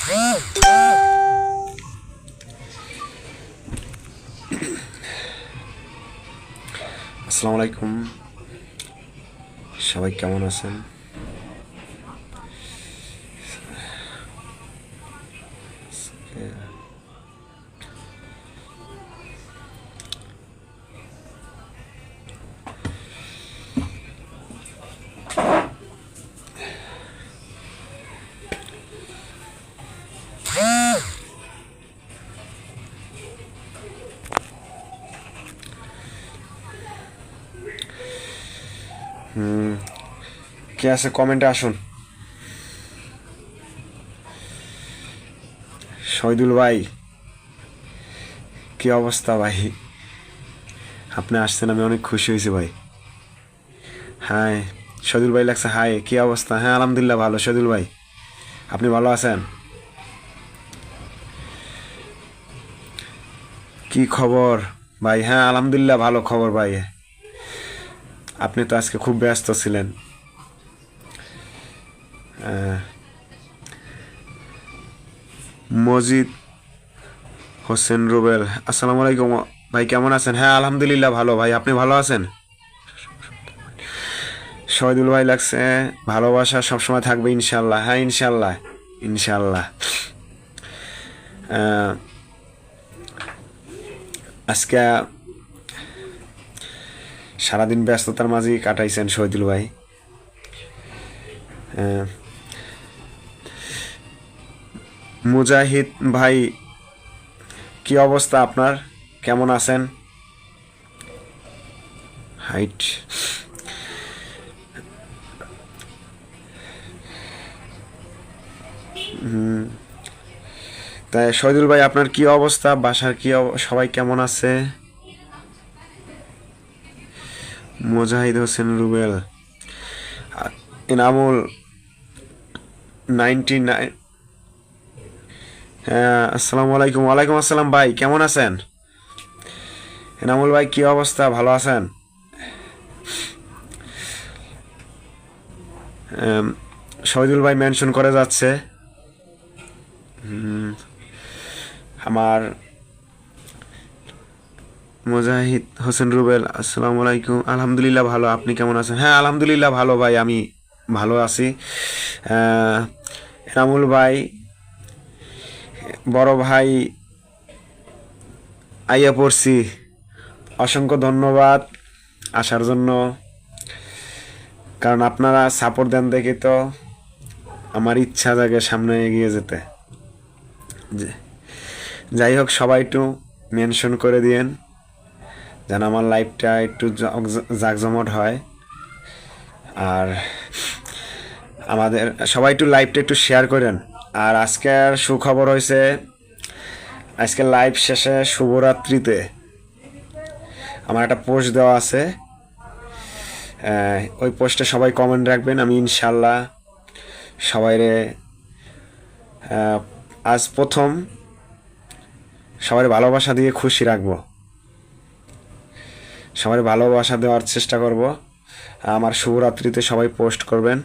আসসালামু আলাইকুম, সবাই কেমন আছেন? কে আছে কমেন্টে আসুন। শহীদুল ভাই, কি অবস্থা ভাই? আপনি আসছেন, আমি অনেক খুশি হয়েছি ভাই। হ্যাঁ, শহীদুল ভাই লাগছে। হাই, কি অবস্থা? হ্যাঁ আলহামদুলিল্লাহ ভালো। শহীদুল ভাই, আপনি ভালো আছেন? কি খবর ভাই? হ্যাঁ আলহামদুলিল্লাহ ভালো খবর ভাই। আপনি তো আজকে খুব ব্যস্ত ছিলেন। মজিদ হোসেন রুবেল, আসসালামু আলাইকুম ভাই, কেমন আছেন? হ্যাঁ আলহামদুলিল্লাহ ভালো ভাই, আপনি ভালো আছেন? শহীদুল ভাই লাগছে, ভালোবাসা সবসময় থাকবে ইনশাল্লাহ। হ্যাঁ ইনশাল্লাহ, ইনশাল্লাহ। আজকে সারাদিন ব্যস্ততার মাঝেই কাটাইছেন শহীদুল ভাই। মুজাহিদ ভাই, কি অবস্থা আপনার? কেমন আছেন? হাইট, তাই শহীদুল ভাই আপনার কি অবস্থা? বাসার কি সবাই কেমন আছে? মুজাহিদ হোসেন রুবেল, ইনামুল 99। হ্যাঁ আসসালামু আলাইকুম। ওয়ালাইকুম আসসালাম ভাই, কেমন আছেন? এনামুল ভাই কি অবস্থা, ভালো আছেন? শহীদুল ভাই মেনশন করে যাচ্ছে। আমার মুজাহিদ হোসেন রুবেল, আসসালামু আলাইকুম। আলহামদুলিল্লাহ ভালো, আপনি কেমন আছেন? হ্যাঁ আলহামদুলিল্লাহ ভালো ভাই, আমি ভালো আছি। এনামুল ভাই, বড় ভাই আইয়া পড়ছি, অসংখ্য ধন্যবাদ আসার জন্য। কারণ আপনারা সাপোর্ট দেন দেখে তো আমার ইচ্ছা জাগে সামনে এগিয়ে যেতে। যাই হোক, সবাই একটু মেনশন করে দিয়েন যেন আমার লাইফটা একটু জাঁকজমট হয়। আর আমাদের সবাই একটু লাইভটা একটু শেয়ার করেন। আর আজকের সুখবর হয়েছে, আজকে লাইভ শেষে শুভরাত্রিতে আমার একটা পোস্ট দেওয়া আছে। ওই পোস্টে সবাই কমেন্ট রাখবেন, আমি ইনশাল্লাহ সবাইরে আজ প্রথম সবাই ভালোবাসা দিয়ে খুশি রাখবো, সবাই ভালোবাসা দেওয়ার চেষ্টা করব। আমার শুভরাত্রিতে সবাই পোস্ট করবেন।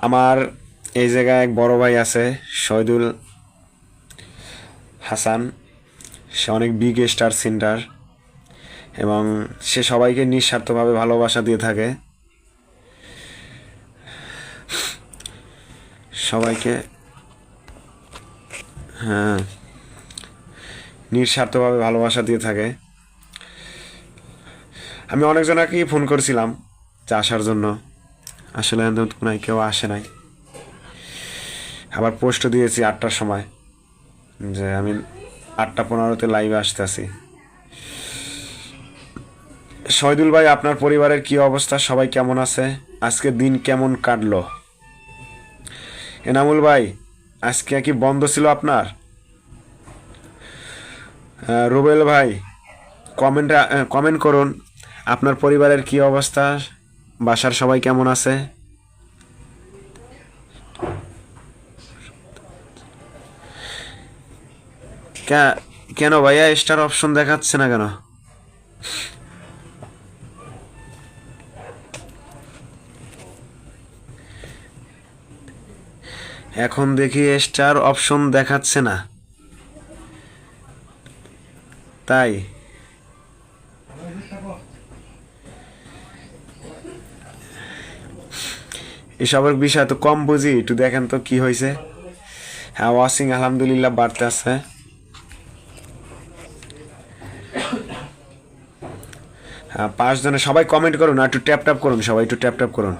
আমার এই জায়গায় এক বড় ভাই আছে, শহীদুল হাসান। সে অনেক বিগ স্টার সিন্ডার এবং সে সবাইকে নিঃস্বার্থভাবে ভালোবাসা দিয়ে থাকে। সবাইকে হ্যাঁ নিঃস্বার্থভাবে ভালোবাসা দিয়ে থাকে। আমি অনেকজনকেই ফোন করেছিলাম যে আসার জন্য, আসলে কেউ আসে নাই। আবার পোস্টও দিয়েছি 8টার সময় যে আমি 8টা 15-তে লাইভে আসতেছি। শহীদুল ভাই, আপনার পরিবারের কি অবস্থা? সবাই কেমন আছে? আজকে দিন কেমন কাটলো? এনামুল ভাই, আজকে কি বন্ধ ছিল আপনার? রুবেল ভাই, কমেন্ট করুন আপনার পরিবারের কি অবস্থা, বাসার সবাই কেমন আছে? কেন ভাইয়া স্টার অপশন দেখাচ্ছে না কেন? এখন দেখি স্টার অপশন দেখাচ্ছে না, তাই এসবের বিষয় তো কম বুঝি, একটু দেখেন তো কি হয়েছে। হ্যাঁ, ওয়াচিং আলহামদুলিল্লাহ বাড়তে আছে। হ্যাঁ, 5 জনে সবাই কমেন্ট করুন, আর একটু ট্যাপ ট্যাপ করুন, সবাই একটু ট্যাপ ট্যাপ করুন,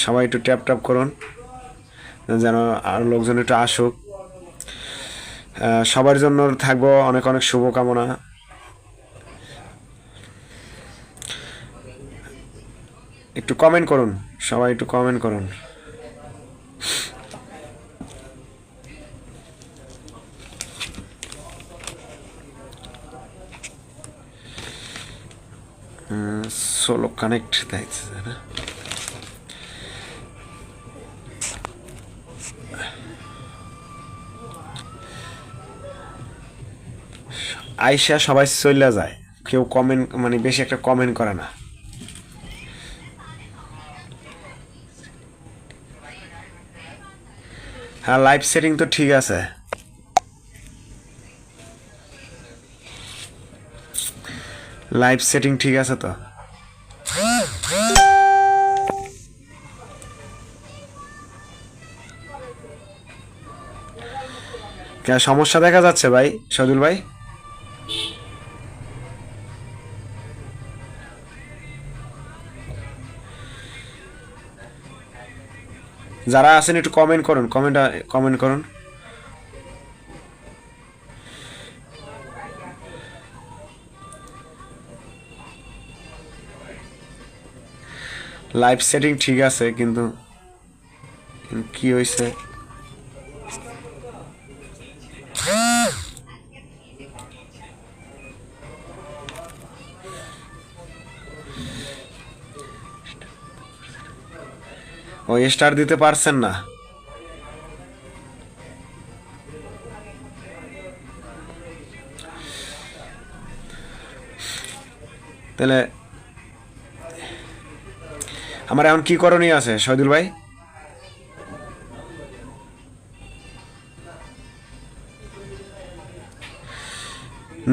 সবাই একটু ট্যাপ ট্যাপ করুন, যেন আর লোকজন একটু আসুক। সবার জন্য থাকবো অনেক অনেক শুভকামনা। একটু কমেন্ট করুন, সবাই একটু কমেন্ট করুন। সোলো কানেক্ট দেখছে না, আইসা সবাই চলে যায়, কেউ কমেন্ট মানে বেশি একটা কমেন্ট করে না। হ্যাঁ, লাইভ সেটিং তো ঠিক আছে, লাইভ সেটিং ঠিক আছে তো। সমস্যা দেখা যাচ্ছে ভাই সজুল ভাই? যারা আছেন একটু কমেন্ট করুন, কমেন্ট করুন। লাইভ সেটিং ঠিক আছে, কিন্তু কি হয়েছে? ও স্টার দিতে পারছেন না? তাহলে আমার এখন কি করণীয় আছে শহীদুল ভাই?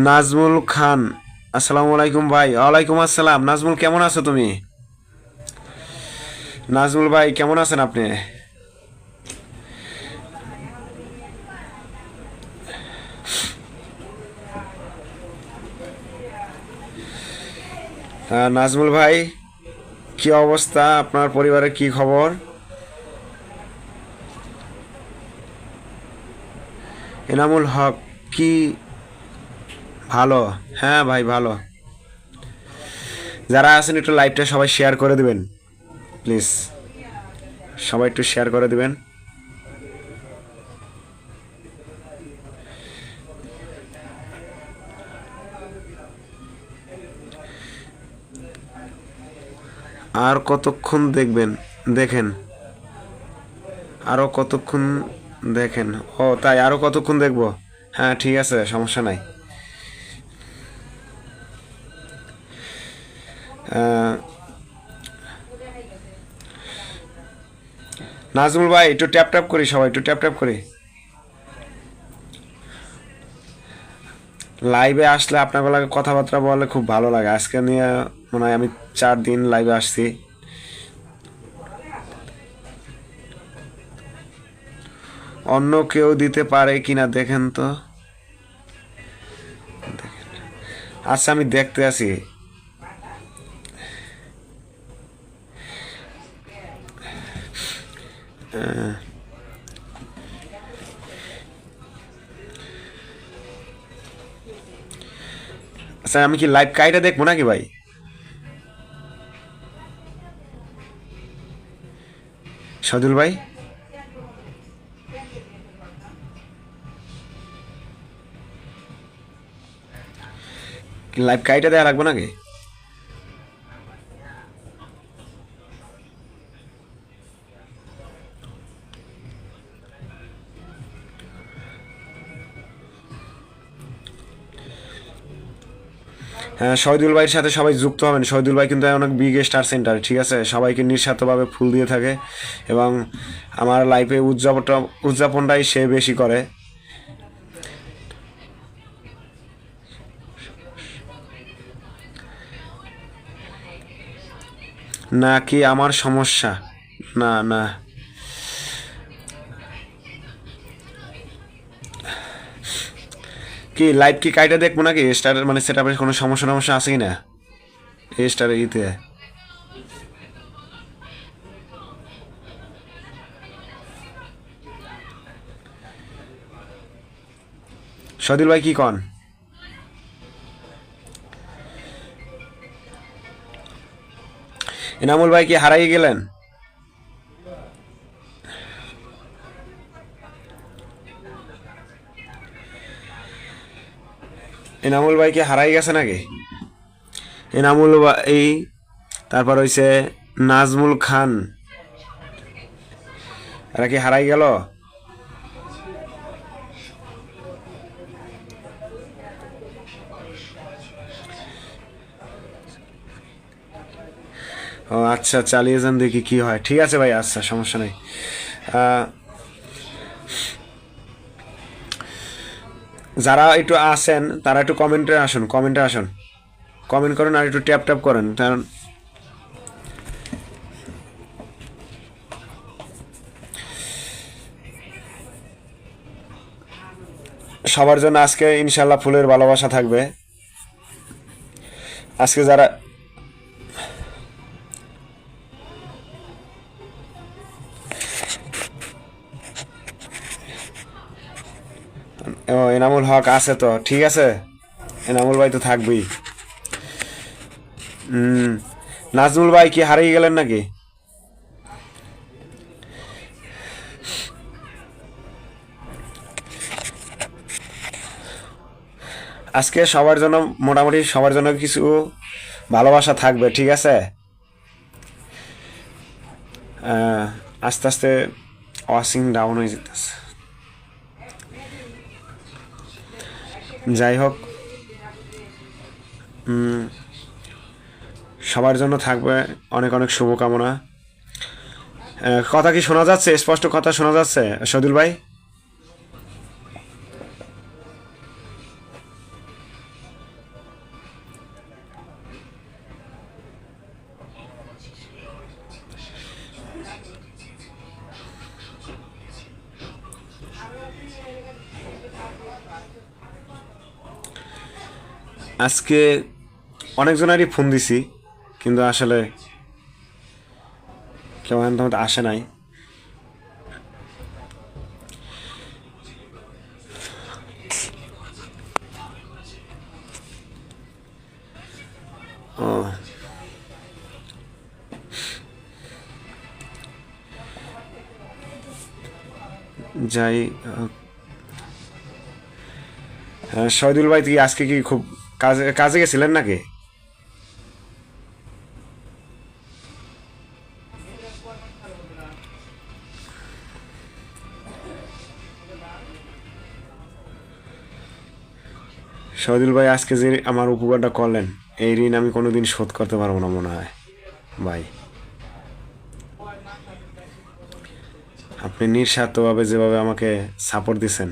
নাজমুল খান, আসসালামু আলাইকুম ভাই। ওয়ালাইকুম আসসালাম। নাজমুল, কেমন আছো তুমি? নাজমুল ভাই কেমন আছেন আপনি? নাজমুল ভাই, কি অবস্থা? আপনার পরিবারের কি খবর? এনামুল হক, কি ভালো? হ্যাঁ ভাই, ভালো। যারা আছেন একটু লাইভটা সবাই শেয়ার করে দিবেন প্লিজ, সবাই একটু শেয়ার করে দিবেন। আর কতক্ষণ দেখবেন? দেখেন আরো কতক্ষণ দেখেন? ও তাই, আরো কতক্ষণ দেখবো? হ্যাঁ ঠিক আছে, সমস্যা নাই। নাজমুল ভাই একটু ট্যাপ ট্যাপ করি, সবাই একটু ট্যাপ ট্যাপ করি। লাইভে আসলে আপনার লাগে কথাবার্তা বললে খুব ভালো লাগে। আজকে নিয়ে মনে হয় আমি 4 দিন লাইভে আসছি। অন্য কেউ দিতে পারে কিনা দেখেন তো। আচ্ছা, আমি দেখতে আছি। আচ্ছা, আমি কি লাইভ কাইটা দেখবো নাকি ভাই? সজুল ভাই, লাইভ কাইটা দেওয়া লাগবে নাকি? হ্যাঁ, শহীদুল ভাইয়ের সাথে সবাই যুক্ত হবেন। শহীদুল ভাই কিন্তু অনেক বিগ স্টার সেন্টার, ঠিক আছে, সবাইকে নিঃস্বার্থভাবে ফুল দিয়ে থাকে এবং আমার লাইফে উদযাপনটাই সে বেশি করে। না কি আমার সমস্যা? না না, কি লাইভ কি কাইটা দেখবো নাকি? স্টার মানে সেট আপের কোনো সমস্যা টমস্যা আছে কি না এই স্টার ইতে? সদিল ভাই কি কন? এনামুল ভাই কি হারাই গেলেন? এনামুল ভাই কি হারাই গেছে নাকি? এনামুল ভাই, তারপর হইছে নাজমুল খান, এরা কি হারাই গেল? ও আচ্ছা, চালিয়ে যান, দেখি কি হয়। ঠিক আছে ভাই, আচ্ছা, সমস্যা নেই। যারা একটু আসেন তারা একটু কমেন্টে আসুন, কমেন্ট করেন আর একটু ট্যাপ ট্যাপ করেন, কারণ সবার জন্য আজকে ইনশাল্লাহ ফুলের ভালোবাসা থাকবে। আজকে যারা এনামুল হক আছে তো, ঠিক আছে, এনামুল ভাই তো থাকবেই। নাজমুল ভাই কি হারিয়ে গেলেন নাকি? আজকে সবার জন্য, মোটামুটি সবার জন্য কিছু ভালোবাসা থাকবে, ঠিক আছে। আস্তে আস্তে ওয়াশিং ডাউন হয়ে যেতেছে। যাই হোক, সবার জন্য থাকবে অনেক অনেক শুভকামনা। কথা কি শোনা যাচ্ছে? স্পষ্ট কথা শোনা যাচ্ছে সদুল ভাই? আজকে অনেকজনেরই ফোন দিছি, কিন্তু আসলে কেউ এখন আসে নাই। ও, যাই হোক। শহীদুল ভাই কি আজকে কি খুব কাজে কাজে গেছিলেন নাকি? শহীদুল ভাই আজকে যে আমার উপকারটা করলেন, এই ঋণ আমি কোনোদিন শোধ করতে পারবো না মনে হয় ভাই। আপনি নিঃস্বার্থভাবে যেভাবে আমাকে সাপোর্ট দিছেন,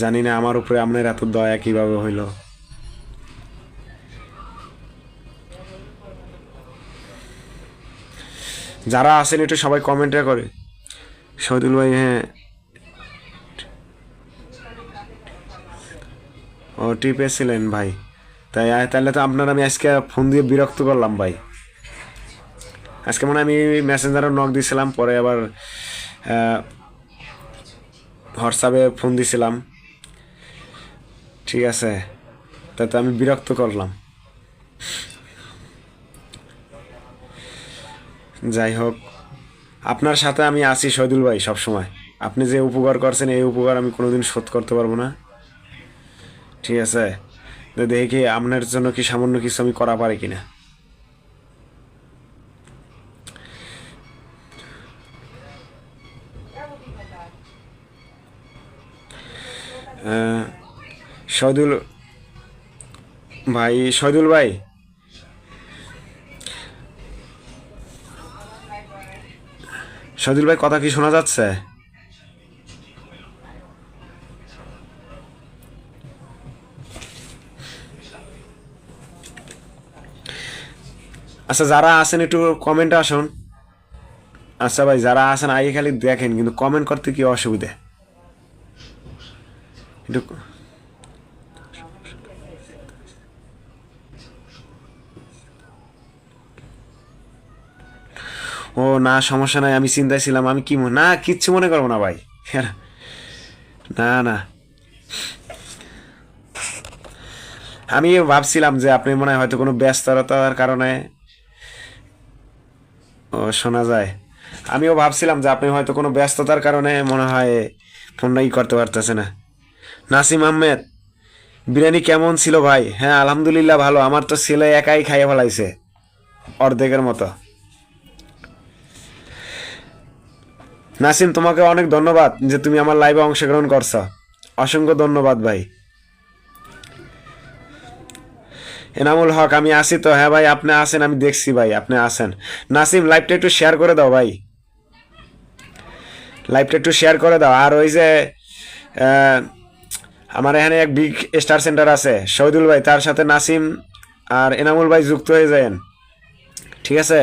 জানি না আমার উপরে আপনার এত দয়া কিভাবে হইল। যারা আছেন একটু সবাই কমেন্টে করে। শহীদুল ভাই, হ্যাঁ, ও টিপে ছিলেন ভাই, তাই তাহলে তো আপনার আমি আজকে ফোন দিয়ে বিরক্ত করলাম ভাই। আজকে মনে হয় আমি মেসেঞ্জারে নক দিয়েছিলাম, পরে আবার হোয়াটসঅ্যাপে ফোন দিছিলাম, ঠিক আছে, তা তো আমি বিরক্ত করলাম। যাই হোক, আপনার সাথে আমি আছি শহীদুল ভাই সব সময়। আপনি যে উপকার করছেন এই উপকার আমি কোনোদিন শোধ করতে পারবো না, ঠিক আছে। তো দেখি আপনার জন্য কি সামান্য কিছু আমি করা পারি কিনা। আহ, শহীদুল ভাই, শহীদুল ভাই, শহীদুল ভাই কথা কি শোনা যাচ্ছে? আচ্ছা, যারা আছেন একটু কমেন্টে আসুন। আচ্ছা ভাই, যারা আছেন আগে খালি দেখেন, কিন্তু কমেন্ট করতে কি অসুবিধা একটু। ও না, সমস্যা নাই, আমি চিন্তায় ছিলাম, আমি কি না কিচ্ছু মনে করবো না ভাই। না না, আমি ভাবছিলাম যে আপনি মনে হয় হয়তো কোনো ব্যস্ততার কারণে। ও শোনা যায়। আমিও ভাবছিলাম যে আপনি হয়তো কোনো ব্যস্ততার কারণে মনে হয় ফোনটা করতে পারতেছে না। নাসিম আহমেদ, বিরিয়ানি কেমন ছিল ভাই? হ্যাঁ আলহামদুলিল্লাহ ভালো, আমার তো ছেলে একাই খাইয়ে ফেলাইছে অর্ধেকের মতো। নাসিম, তোমাকে অনেক ধন্যবাদ যে তুমি আমার লাইভে অংশগ্রহণ করছো। অসংখ্য ধন্যবাদ ভাই। এনামুল হক, আমি আসি তো। হ্যাঁ ভাই, আপনি আসেন, আমি দেখছি ভাই আপনি আসেন। নাসিম, লাইভটা একটু শেয়ার করে দাও ভাই, লাইভটা একটু শেয়ার করে দাও। আর ওই যে আহ, আমার এখানে এক বিগ স্টার সেন্টার আছে শহীদুল ভাই, তার সাথে নাসিম আর এনামুল ভাই যুক্ত হয়ে যায়েন, ঠিক আছে?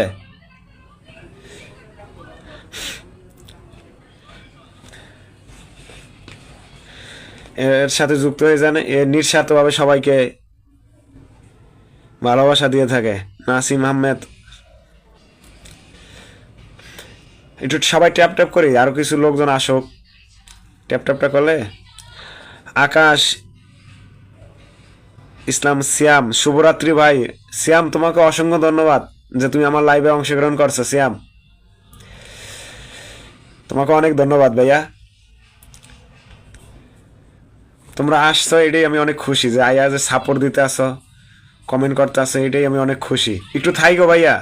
এর সাথে যুক্ত হয়ে যান, এ নিঃস্বার্থভাবে সবাইকে ভালোবাসা দিয়ে থাকে। নাসিম আহমেদ, একটু সবাই ট্যাপ ট্যাপ করি, আরো কিছু লোকজন আসুক, ট্যাপ ট্যাপটা করলে। আকাশ ইসলাম, সিয়াম, শুভরাত্রি ভাই। সিয়াম, তোমাকে অসংখ্য ধন্যবাদ যে তুমি আমার লাইভে অংশগ্রহণ করছো। সিয়াম, তোমাকে অনেক ধন্যবাদ ভাইয়া, তোমরা আসছো, এটাই আমি অনেক খুশি যে আইয়া যে সাপোর্ট দিতে আসো, কমেন্ট করতে আসো, এটাই আমি অনেক খুশি। একটু থাইগো ভাইয়া,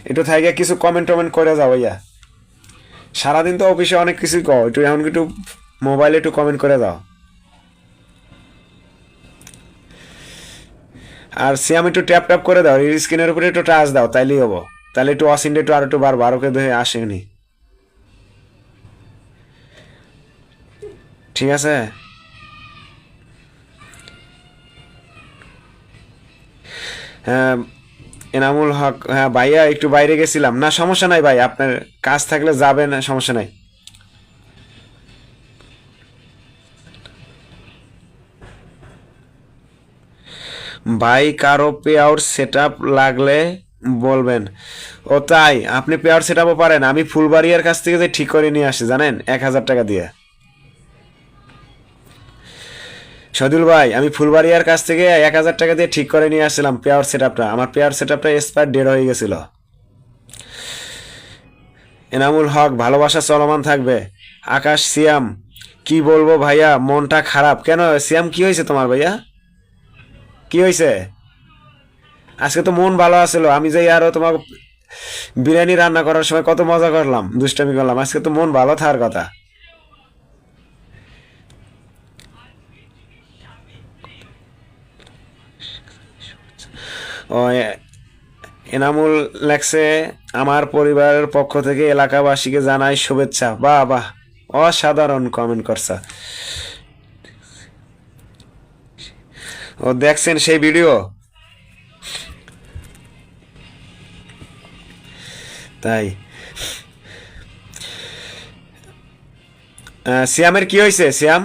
একটু থাইগে কিছু কমেন্ট টমেন্ট করে যাও ভাইয়া। সারাদিন তো অফিসে অনেক কিছুই কও, একটু এখন একটু মোবাইলে একটু কমেন্ট করে দাও। আর সিয়াম, একটু ট্যাপ ট্যাপ করে দাও, এই স্ক্রিনের উপরে একটু টাচ দাও, তাইলেই হবো। তাহলে একটু অসিনটা একটু আর একটু বারবার আরোকে ধরে আসেনি, ঠিক আছে? হ্যাঁ এনামুল হক, হ্যাঁ ভাইয়া একটু বাইরে গেছিলাম। না সমস্যা নাই ভাই, আপনার কাজ থাকলে যাবেন, সমস্যা নাই। ভাই কারো পে আউট সেট আপ লাগলে বলবেন। ও তাই, আপনি পে আউট সেট আপও পারেন? আমি ফুলবাড়িয়ার কাছ থেকে যে ঠিক করে নিয়ে আসি জানেন, 1,000 টাকা দিয়ে। সদুল ভাই, আমি ফুলবাড়িয়ার কাছ থেকে 1,000 টাকা দিয়ে ঠিক করে নিয়ে আসছিলাম পে আউট সেট আপটা। আমার পে আউট সেট আপটা এক্সপায়ার ডেট হয়ে গেছিল। এনামুল হক, ভালোবাসা চলমান থাকবে। আকাশ, সিয়াম, কি বলবো ভাইয়া, মনটা খারাপ। কেন সিয়াম, কি হয়েছে তোমার ভাইয়া, কি হয়েছে? আজকে তো মন ভালো আছিল, আমি যাই আরো তোমার বিরিয়ানি রান্না করার সময় কত মজা করলাম, দুষ্টামি করলাম। আজকে তো মন ভালো থাকার কথা। ও এনামুল লেখছে, আমার পরিবারের পক্ষ থেকে এলাকাবাসীকে জানাই শুভেচ্ছা। বাহ বাহ, অসাধারণ কমেন্ট করছে। ও দেখছেন সেই ভিডিও? তাই সিয়ামের কি হয়েছে? সিয়াম,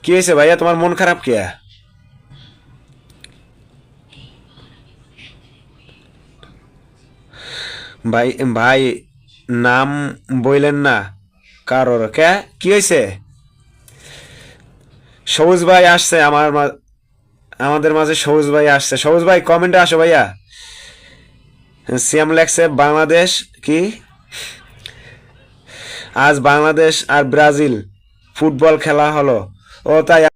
কি হয়েছে ভাইয়া, তোমার মন খারাপ কে? ভাই ভাই, নাম বইলেন না কারোর, কে কি হয়েছে? সবুজ ভাই আসছে আমাদের মাঝে সবুজ ভাই আসছে। সবুজ ভাই কমেন্টে আসো ভাইয়া। সিয়াম লেখছে, বাংলাদেশ কি আজ বাংলাদেশ আর ব্রাজিল ফুটবল খেলা হলো। ও তাই।